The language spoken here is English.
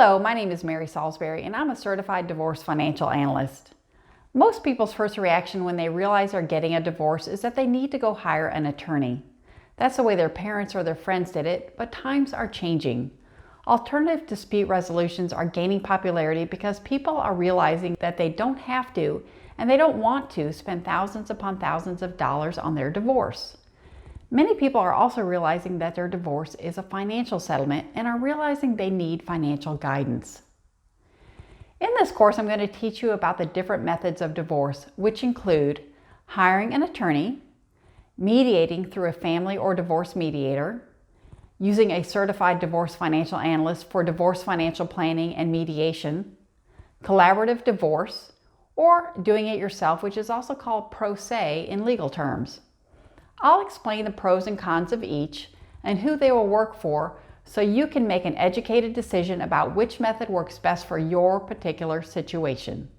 Hello, my name is Mary Salisbury and I'm a Certified Divorce Financial Analyst. Most people's first reaction when they realize they're getting a divorce is that they need to go hire an attorney. That's the way their parents or their friends did it, but times are changing. Alternative dispute resolutions are gaining popularity because people are realizing that they don't have to and they don't want to spend thousands upon thousands of dollars on their divorce. Many people are also realizing that their divorce is a financial settlement and are realizing they need financial guidance. In this course, I'm going to teach you about the different methods of divorce, which include hiring an attorney, mediating through a family or divorce mediator, using a certified divorce financial analyst for divorce financial planning and mediation, collaborative divorce, or doing it yourself, which is also called pro se in legal terms. I'll explain the pros and cons of each and who they will work for so you can make an educated decision about which method works best for your particular situation.